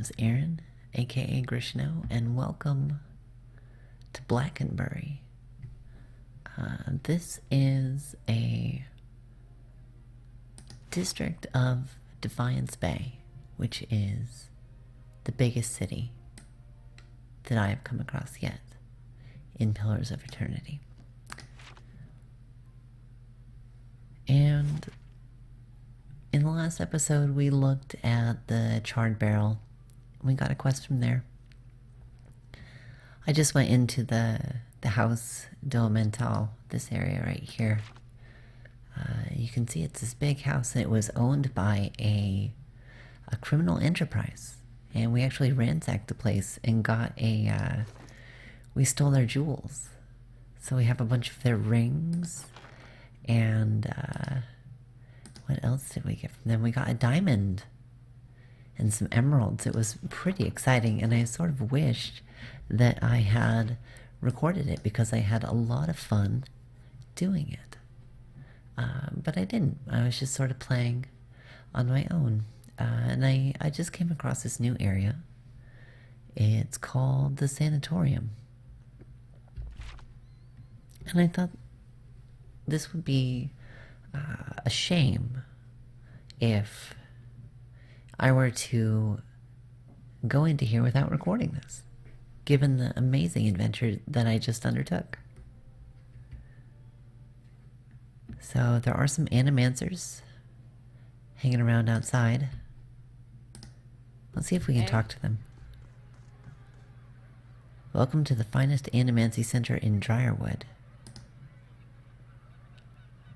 Is Aaron, aka Grishno, and welcome to Blackenbury. This is a district of Defiance Bay, which is the biggest city that I have come across yet in Pillars of Eternity. And in the last episode, we looked at the charred barrel. We got a quest from there. I just went into the house Domental, this area right here. You can see it's this big house, and it was owned by a criminal enterprise. And we actually ransacked the place and got we stole their jewels. So we have a bunch of their rings, and what else did we get from them? We got a diamond and some emeralds. It was pretty exciting, and I sort of wished that I had recorded it because I had a lot of fun doing it. But I didn't. I was just sort of playing on my own. And I just came across this new area. It's called the Sanitarium. And I thought this would be a shame if I were to go into here without recording this, given the amazing adventure that I just undertook. So there are some animancers hanging around outside. Let's see if we can talk to them. Welcome to the finest animancy center in Dryerwood.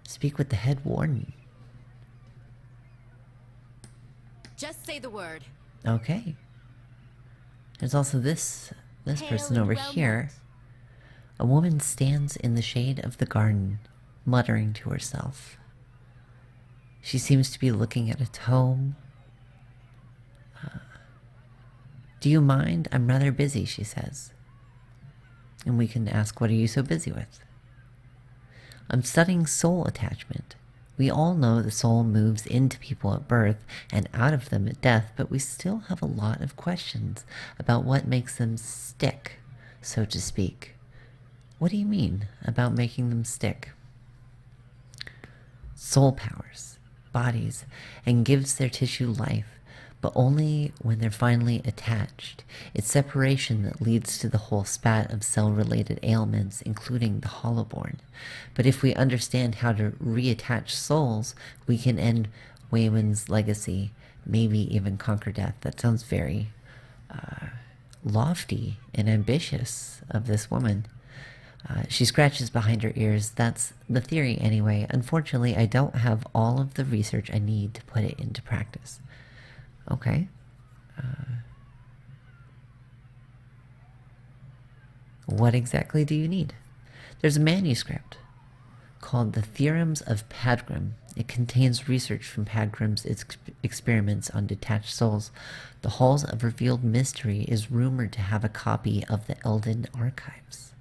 Speak with the head warden. Just say the word. Okay. There's also this person over here. A woman stands in the shade of the garden, muttering to herself. She seems to be looking at a tome. Do you mind? I'm rather busy, she says. And we can ask, what are you so busy with? I'm studying soul attachment. We all know the soul moves into people at birth and out of them at death, but we still have a lot of questions about what makes them stick, so to speak. What do you mean about making them stick? Soul powers bodies and gives their tissue life, but only when they're finally attached. It's separation that leads to the whole spat of cell-related ailments, including the hollowborn. But if we understand how to reattach souls, we can end Waywin's legacy, maybe even conquer death. That sounds very lofty and ambitious of this woman. She scratches behind her ears. That's the theory anyway. Unfortunately, I don't have all of the research I need to put it into practice. Okay. What exactly do you need? There's a manuscript called The Theorems of Padgrim. It contains research from Padgrim's experiments on detached souls. The Halls of Revealed Mystery is rumored to have a copy of the Elden Archives.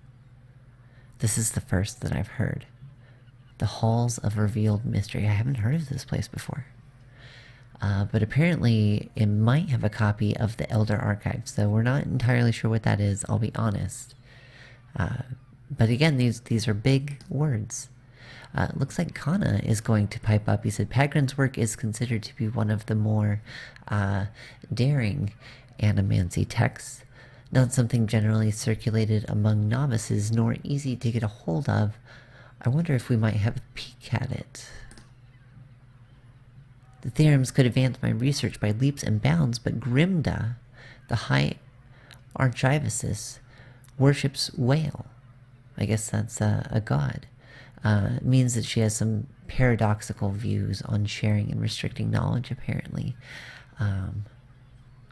This is the first that I've heard. The Halls of Revealed Mystery. I haven't heard of this place before. But apparently it might have a copy of the Elder Archives, so we're not entirely sure what that is, I'll be honest. But again, these are big words. It looks like Kana is going to pipe up. He said, Padgrim's work is considered to be one of the more daring animancy texts. Not something generally circulated among novices, nor easy to get a hold of. I wonder if we might have a peek at it. The theorems could advance my research by leaps and bounds, but Grimda, the High Archivist, worships whale. I guess that's a god. It means that she has some paradoxical views on sharing and restricting knowledge, apparently. I'm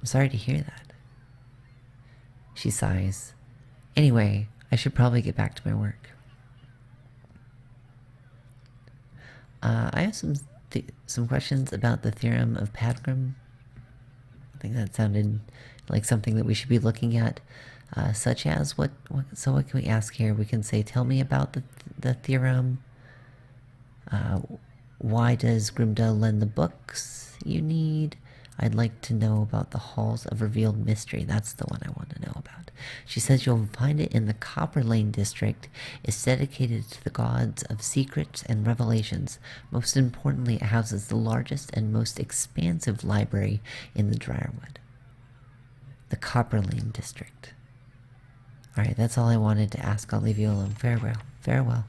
sorry to hear that. She sighs. Anyway, I should probably get back to my work. I have some questions about the theorem of Padgrim. I think that sounded like something that we should be looking at, such as what can we ask here? We can say, tell me about the theorem. Why does Grimda lend the books you need? I'd like to know about the Halls of Revealed Mystery. That's the one I want to know about. She says you'll find it in the Copper Lane district. It's dedicated to the gods of secrets and revelations. Most importantly, it houses the largest and most expansive library in the Dryerwood. The Copper Lane district. Alright, that's all I wanted to ask. I'll leave you alone. Farewell. Farewell.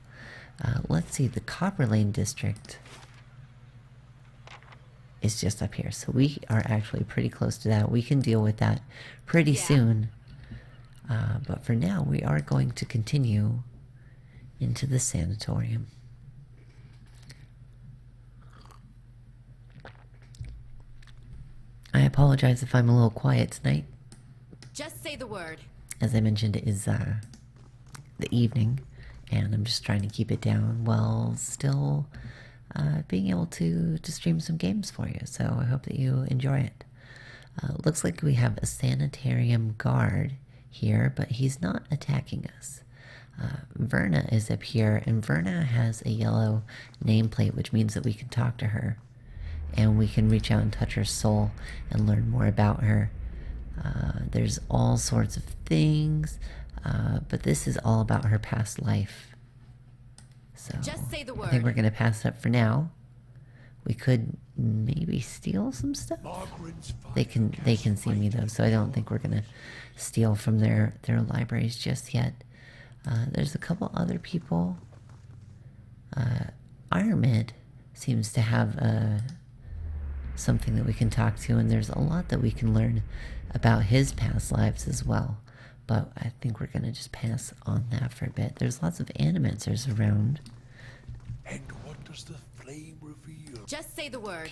Let's see, the Copper Lane district is just up here. So we are actually pretty close to that. We can deal with that pretty soon. But for now, we are going to continue into the Sanitarium. I apologize if I'm a little quiet tonight. Just say the word. As I mentioned, it is the evening, and I'm just trying to keep it down while still being able to stream some games for you. So I hope that you enjoy it. Looks like we have a Sanitarium guard here, but he's not attacking us. Verna is up here, and Verna has a yellow nameplate, which means that we can talk to her. And we can reach out and touch her soul and learn more about her. There's all sorts of things, but this is all about her past life. So Just say the word. I think we're going to pass it up for now. We could maybe steal some stuff. They can see me though, so I don't think we're going to steal from their libraries just yet. There's a couple other people. Armid seems to have something that we can talk to, and there's a lot that we can learn about his past lives as well. But I think we're going to just pass on that for a bit. There's lots of animancers around. And what does the flame reveal? Just say the word.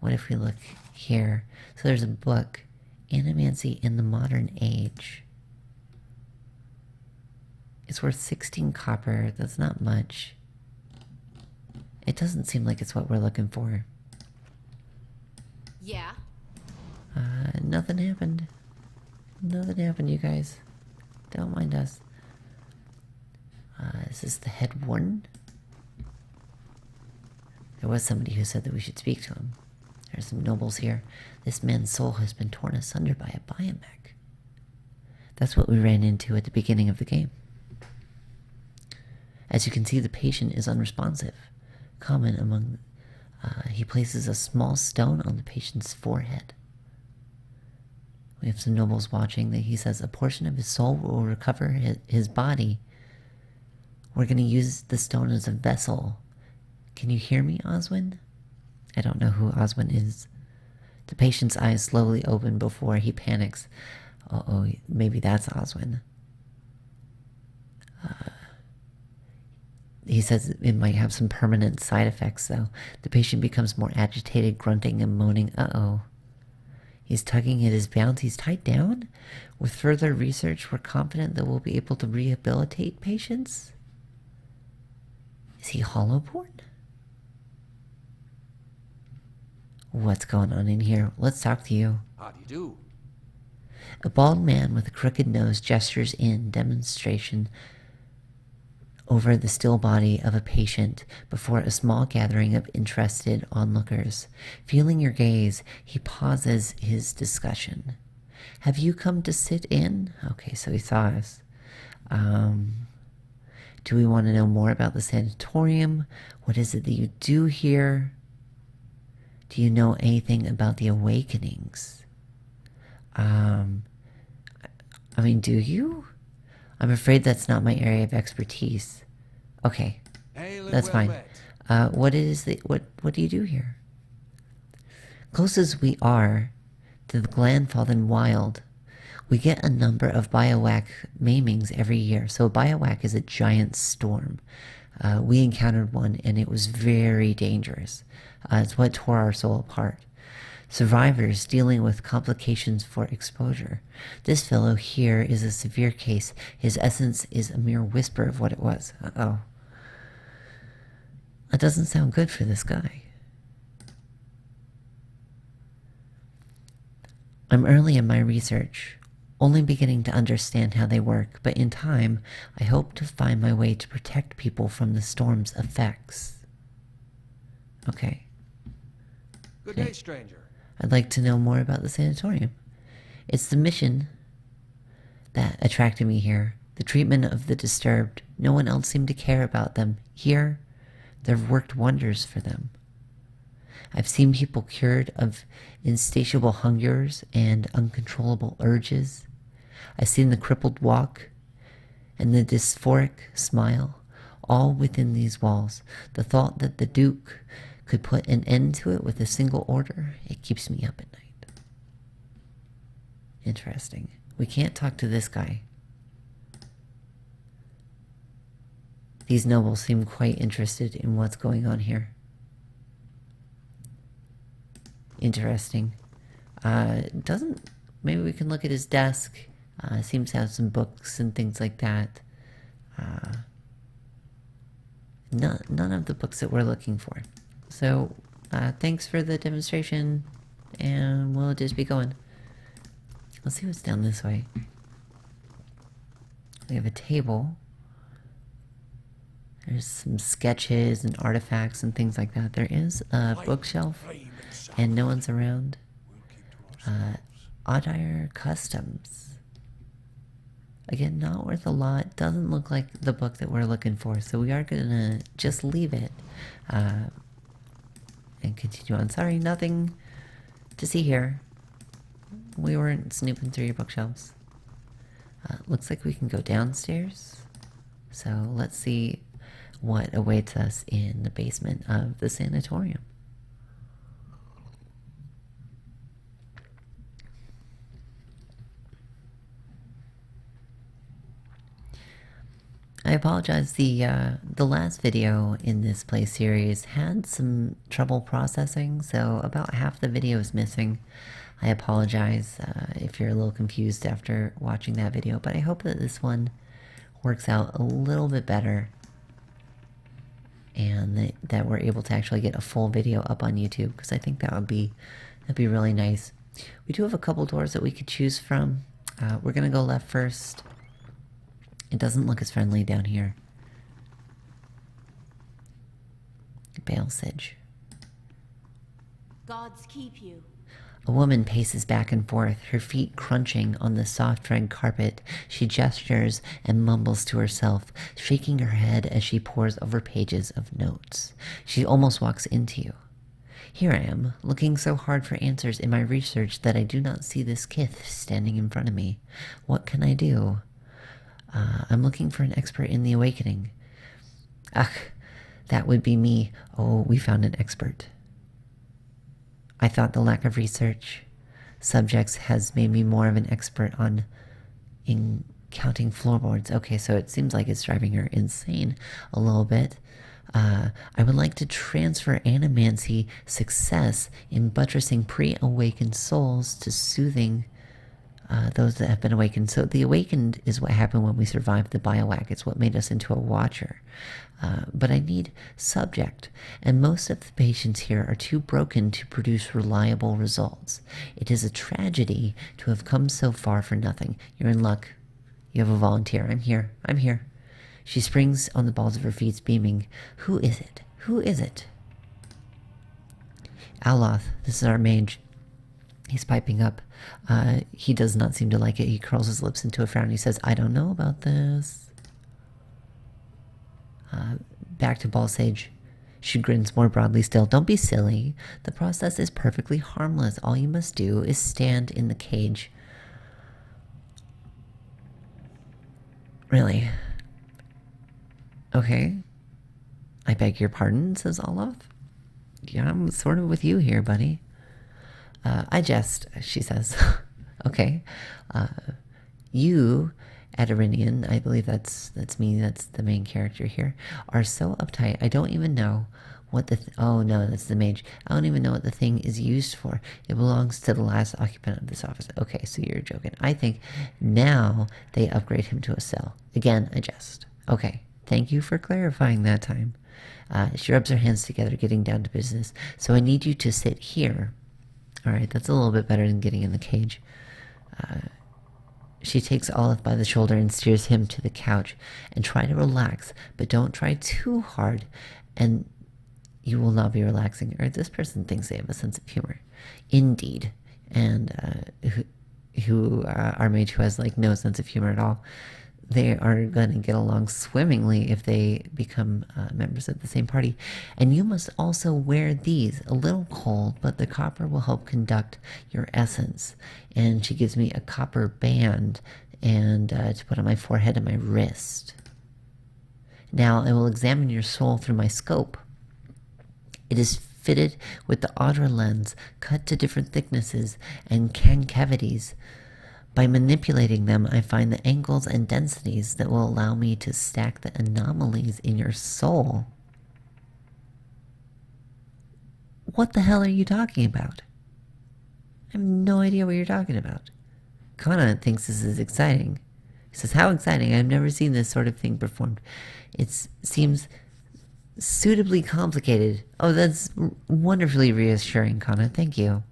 What if we look here? So there's a book, Animancy in the Modern Age. It's worth 16 copper. That's not much. It doesn't seem like it's what we're looking for. Yeah. Nothing happened. Nothing happened, you guys. Don't mind us. Is this the head warden? There was somebody who said that we should speak to him. There's some nobles here. This man's soul has been torn asunder by a biomech. That's what we ran into at the beginning of the game. As you can see, the patient is unresponsive. Common among... he places a small stone on the patient's forehead. We have some nobles watching that he says a portion of his soul will recover his body. We're going to use the stone as a vessel. Can you hear me, Oswin? I don't know who Oswin is. The patient's eyes slowly open before he panics. Uh-oh, maybe that's Oswin. He says it might have some permanent side effects, though. The patient becomes more agitated, grunting and moaning. Uh-oh. He's tugging at his bounds. He's tied down? With further research, we're confident that we'll be able to rehabilitate patients? Is he hollowborn? What's going on in here? Let's talk to you. How do you do? A bald man with a crooked nose gestures in demonstration over the still body of a patient before a small gathering of interested onlookers. Feeling your gaze, he pauses his discussion. Have you come to sit in? Okay, so he saw us. Do we want to know more about the Sanitarium? What is it that you do here? Do you know anything about the awakenings? I mean, do you? I'm afraid that's not my area of expertise. Okay, that's fine. What do you do here? Close as we are to the Glanfallen Wild, we get a number of biowack maimings every year. So a biowack is a giant storm. We encountered one, and it was very dangerous. It's what tore our soul apart. Survivors dealing with complications for exposure. This fellow here is a severe case. His essence is a mere whisper of what it was. Uh-oh. That doesn't sound good for this guy. I'm early in my research, only beginning to understand how they work, but in time, I hope to find my way to protect people from the storm's effects. Okay. Good day, stranger. I'd like to know more about the sanatorium. It's the mission that attracted me here. The treatment of the disturbed. No one else seemed to care about them. Here, they've worked wonders for them. I've seen people cured of insatiable hungers and uncontrollable urges. I've seen the crippled walk and the dysphoric smile, all within these walls. The thought that the Duke could put an end to it with a single order, it keeps me up at night. Interesting. We can't talk to this guy. These nobles seem quite interested in what's going on here. Interesting. Maybe we can look at his desk. Seems to have some books and things like that. None of the books that we're looking for. So, thanks for the demonstration, and we'll just be going. Let's see what's down this way. We have a table. There's some sketches and artifacts and things like that. There is a bookshelf, and no one's around. Oddire Customs. Again, not worth a lot. Doesn't look like the book that we're looking for, so we are gonna just leave it and continue on. Sorry, nothing to see here. We weren't snooping through your bookshelves. Looks like we can go downstairs. So let's see what awaits us in the basement of the sanatorium. I apologize, the last video in this play series had some trouble processing, so about half the video is missing. I apologize if you're a little confused after watching that video, but I hope that this one works out a little bit better and that we're able to actually get a full video up on YouTube, because I think that'd be really nice. We do have a couple doors that we could choose from. We're gonna go left first. It doesn't look as friendly down here. Bale Sidge. Gods keep you. A woman paces back and forth, her feet crunching on the soft red carpet. She gestures and mumbles to herself, shaking her head as she pores over pages of notes. She almost walks into you. Here I am, looking so hard for answers in my research that I do not see this kith standing in front of me. What can I do? I'm looking for an expert in the awakening. Ugh, that would be me. Oh, we found an expert. I thought the lack of research subjects has made me more of an expert in counting floorboards. Okay, so it seems like it's driving her insane a little bit. I would like to transfer animancy success in buttressing pre-awakened souls to soothing those that have been awakened. So the awakened is what happened when we survived the biowac. It's what made us into a watcher. But I need subject, and most of the patients here are too broken to produce reliable results. It is a tragedy to have come so far for nothing. You're in luck. You have a volunteer. I'm here. I'm here. She springs on the balls of her feet, beaming. Who is it? Who is it? Aloth, this is our mage. He's piping up. He does not seem to like it. He curls his lips into a frown. He says, I don't know about this. Back to Ball Sage. She grins more broadly still. Don't be silly. The process is perfectly harmless. All you must do is stand in the cage. Really? Okay. I beg your pardon, says Olaf. Yeah, I'm sort of with you here, buddy. I jest, she says. Okay. You, Adarinian, I believe that's me, that's the main character here, are so uptight, I don't even know what the... oh no, that's the mage. I don't even know what the thing is used for. It belongs to the last occupant of this office. Okay, so you're joking. I think now they upgrade him to a cell. Again, I jest. Okay, thank you for clarifying that time. She rubs her hands together, getting down to business. So I need you to sit here. Alright, that's a little bit better than getting in the cage. She takes Olive by the shoulder and steers him to the couch. And try to relax, but don't try too hard. And you will not be relaxing. Or this person thinks they have a sense of humor. Indeed. And our mage who has like no sense of humor at all, they are going to get along swimmingly if they become members of the same party. And you must also wear these. A little cold, but the copper will help conduct your essence. And she gives me a copper band and to put on my forehead and my wrist. Now I will examine your soul through my scope. It is fitted with the Audra lens, cut to different thicknesses and concavities. By manipulating them, I find the angles and densities that will allow me to stack the anomalies in your soul. What the hell are you talking about? I have no idea what you're talking about. Kana thinks this is exciting. He says, how exciting. I've never seen this sort of thing performed. It seems suitably complicated. Oh, that's wonderfully reassuring, Kana. Thank you.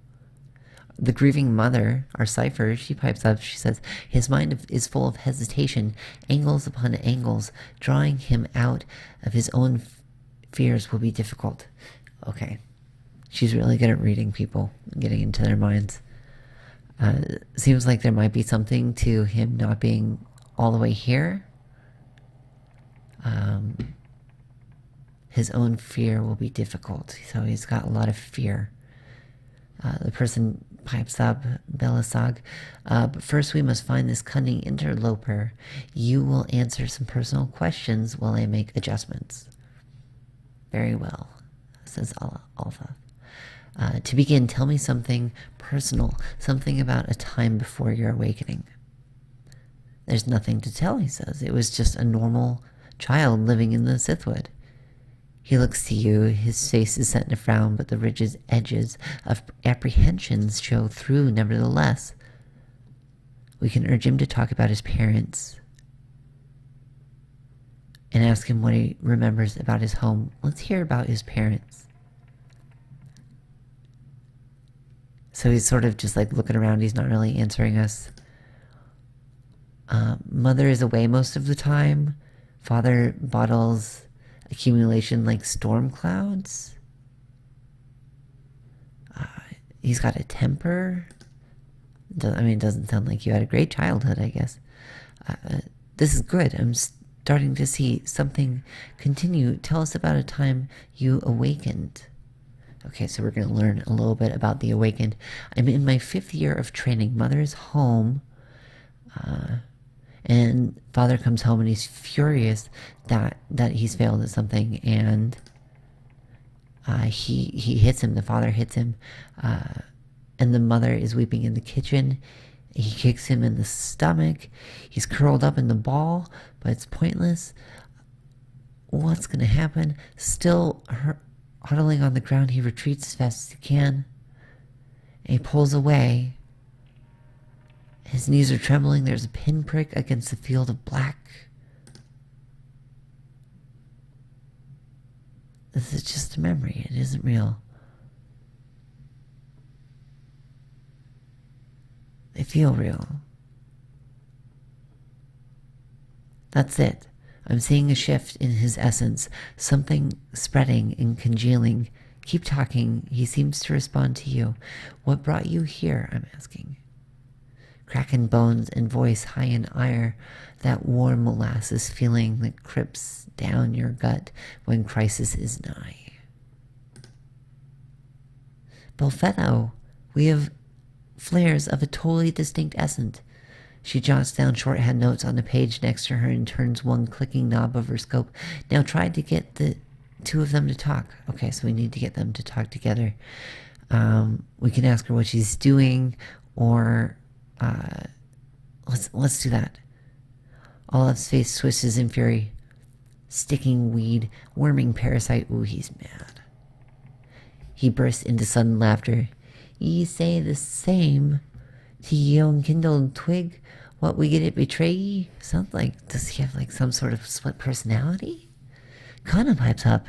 The grieving mother, our cipher, she pipes up. She says, his mind is full of hesitation, angles upon angles. Drawing him out of his own fears will be difficult. Okay. She's really good at reading people, getting into their minds. Seems like there might be something to him not being all the way here. His own fear will be difficult. So he's got a lot of fear. The person pipes up, Belisag. But first we must find this cunning interloper. You will answer some personal questions while I make adjustments. Very well, says Alpha. To begin, tell me something personal, something about a time before your awakening. There's nothing to tell, he says. It was just a normal child living in the Sithwood. He looks to you, his face is set in a frown, but the rigid edges of apprehensions show through nevertheless. We can urge him to talk about his parents and ask him what he remembers about his home. Let's hear about his parents. So he's sort of just like looking around, he's not really answering us. Mother is away most of the time. Father bottles accumulation like storm clouds. He's got a temper. I mean, it doesn't sound like you had a great childhood, I guess. This is good. I'm starting to see something continue. Tell us about a time you awakened. Okay, so we're going to learn a little bit about the awakened. I'm in my 5th year of training. Mother is home. And father comes home and he's furious that he's failed at something, and he hits him. The father hits him, and the mother is weeping in the kitchen. He kicks him in the stomach. He's curled up in the ball, but it's pointless. What's going to happen? Still huddling on the ground, he retreats as fast as he can. And he pulls away. His knees are trembling. There's a pinprick against the field of black. This is just a memory. It isn't real. They feel real. That's it. I'm seeing a shift in his essence. Something spreading and congealing. Keep talking. He seems to respond to you. What brought you here? I'm asking. Cracking bones and voice high in ire, that warm molasses feeling that creeps down your gut when crisis is nigh. Belfetto, we have flares of a totally distinct essence. She jots down shorthand notes on the page next to her and turns one clicking knob of her scope. Now try to get the two of them to talk. Okay, so we need to get them to talk together. We can ask her what she's doing, or let's do that. Olaf's face twists in fury. Sticking weed, worming parasite. Ooh, he's mad. He bursts into sudden laughter. Ye say the same to ye own kindled twig. What we get it betray ye? Sounds like, does he have like some sort of split personality? Kana pipes up.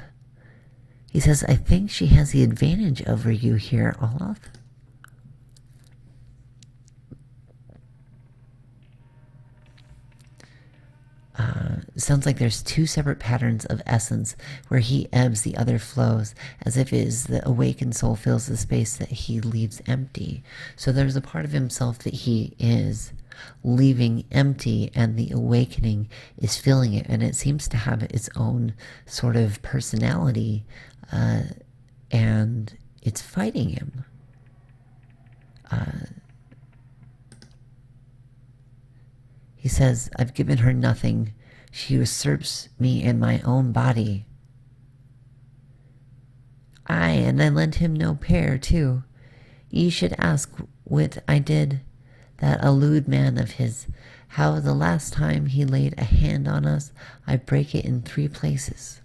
He says, I think she has the advantage over you here, Olaf. sounds like there's two separate patterns of essence, where he ebbs, the other flows, as if it is the awakened soul fills the space that he leaves empty. So there's a part of himself that he is leaving empty, and the awakening is filling it, and it seems to have its own sort of personality, and it's fighting him. He says, I've given her nothing. She usurps me in my own body. Aye, and I lent him no pair, too. Ye should ask what I did, that a lewd man of his, how the last time he laid a hand on us, I break it in 3 places.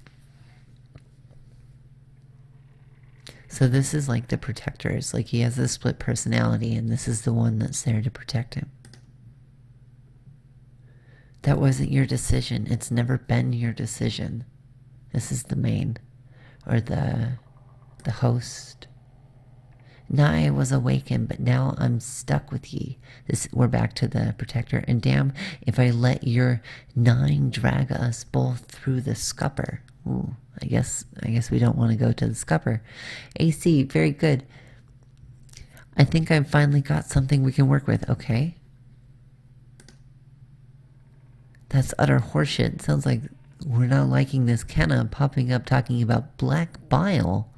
So this is like the protector. It's like he has a split personality, and this is the one that's there to protect him. That wasn't your decision. It's never been your decision. This is the main, or the host. Now I was awakened, but now I'm stuck with ye. We're back to the protector. And damn, if I let your gnawing drag us both through the scupper. Ooh, I guess we don't want to go to the scupper. AC, very good. I think I've finally got something we can work with. Okay. That's utter horseshit. Sounds like we're not liking this Kenna popping up talking about black bile.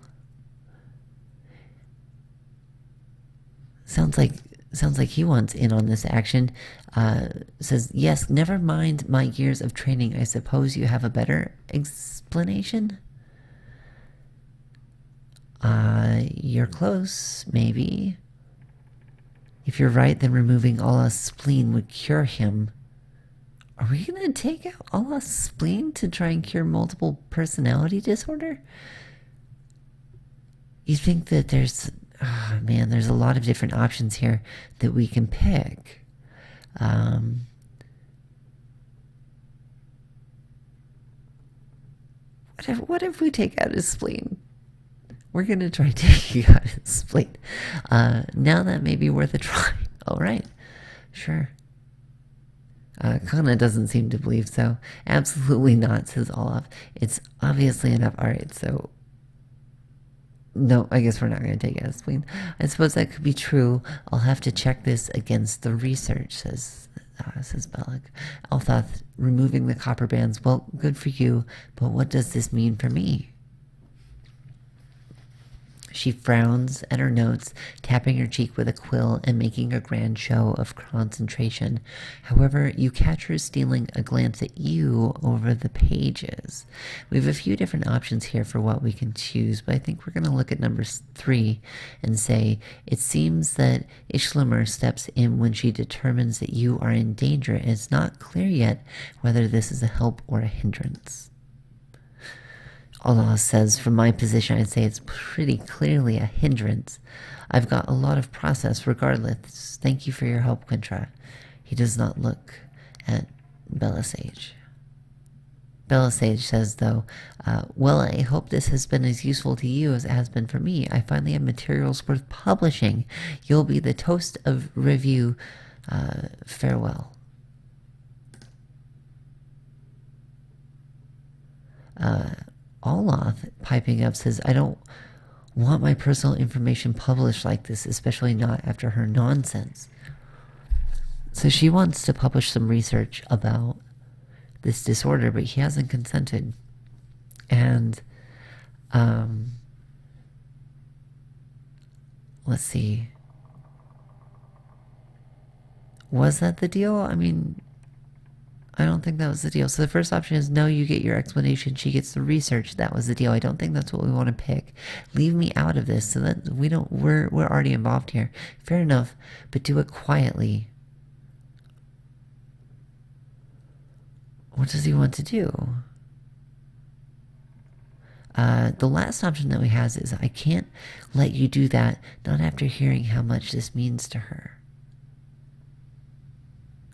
Sounds like he wants in on this action. Says, yes, never mind my years of training. I suppose you have a better explanation? You're close, maybe. If you're right, then removing Allah's spleen would cure him. Are we going to take out Allah's spleen to try and cure multiple personality disorder? You think that there's... Oh, man, there's a lot of different options here that we can pick. What if we take out his spleen? We're going to try taking out his spleen. Now that may be worth a try. All right. Sure. Kana doesn't seem to believe so. Absolutely not, says Olaf. It's obviously enough. All right, so... No, I guess we're not going to take out a spleen. I suppose that could be true. I'll have to check this against the research, says Bellic. Althoth, removing the copper bands. Well, good for you, but what does this mean for me? She frowns at her notes, tapping her cheek with a quill and making a grand show of concentration. However, you catch her stealing a glance at you over the pages. We have a few different options here for what we can choose, but I think we're going to look at number 3 and say, it seems that Ishlamur steps in when she determines that you are in danger, and it's not clear yet whether this is a help or a hindrance. Allah says, from my position, I'd say it's pretty clearly a hindrance. I've got a lot of process regardless. Thank you for your help, Quintra. He does not look at Belisage. Belisage says, though, well, I hope this has been as useful to you as it has been for me. I finally have materials worth publishing. You'll be the toast of review. Farewell. Olaf, piping up, says, I don't want my personal information published like this, especially not after her nonsense. So she wants to publish some research about this disorder, but he hasn't consented. And, let's see. Was that the deal? I mean... I don't think that was the deal. So the first option is no, you get your explanation, she gets the research. That was the deal. I don't think that's what we want to pick. Leave me out of this so that we're already involved here. Fair enough, but do it quietly. What does he want to do? The last option that we have is I can't let you do that, not after hearing how much this means to her.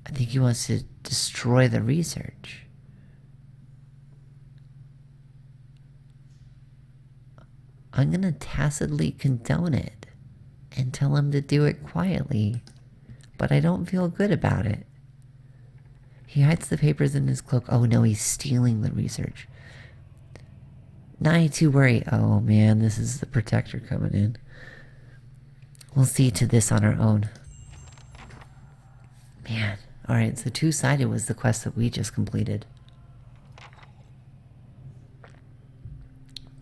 I think he wants to destroy the research. I'm going to tacitly condone it and tell him to do it quietly, but I don't feel good about it. He hides the papers in his cloak. Oh no, he's stealing the research. Not need to worry. Oh man, this is the protector coming in. We'll see to this on our own. Man. Alright, so two-sided was the quest that we just completed.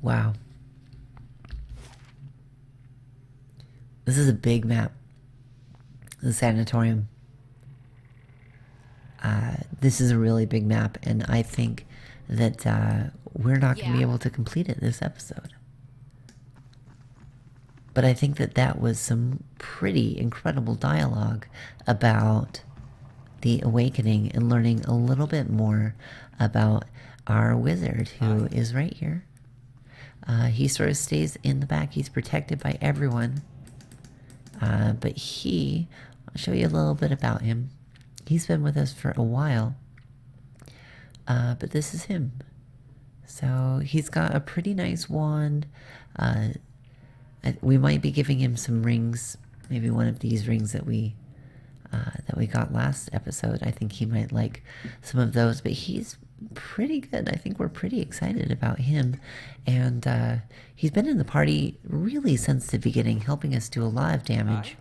Wow. This is a big map. The Sanitarium. This is a really big map, and I think that we're not going to be able to complete it this episode. But I think that that was some pretty incredible dialogue about the awakening and learning a little bit more about our wizard, who is right here. He sort of stays in the back. He's protected by everyone. But I'll show you a little bit about him. He's been with us for a while. But this is him. So he's got a pretty nice wand. We might be giving him some rings. Maybe one of these rings that we got last episode. I think he might like some of those. But he's pretty good. I think we're pretty excited about him. And he's been in the party really since the beginning, helping us do a lot of damage.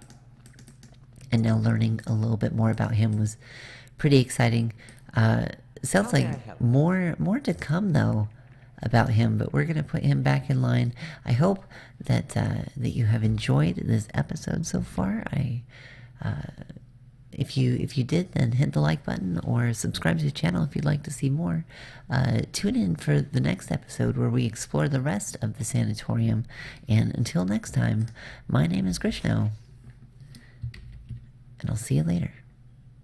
And now learning a little bit more about him was pretty exciting. Sounds like more to come though about him, but we're gonna put him back in line. I hope that that you have enjoyed this episode so far. If you did, then hit the like button or subscribe to the channel if you'd like to see more. Tune in for the next episode where we explore the rest of the Sanitarium. And until next time, my name is Grishno, and I'll see you later.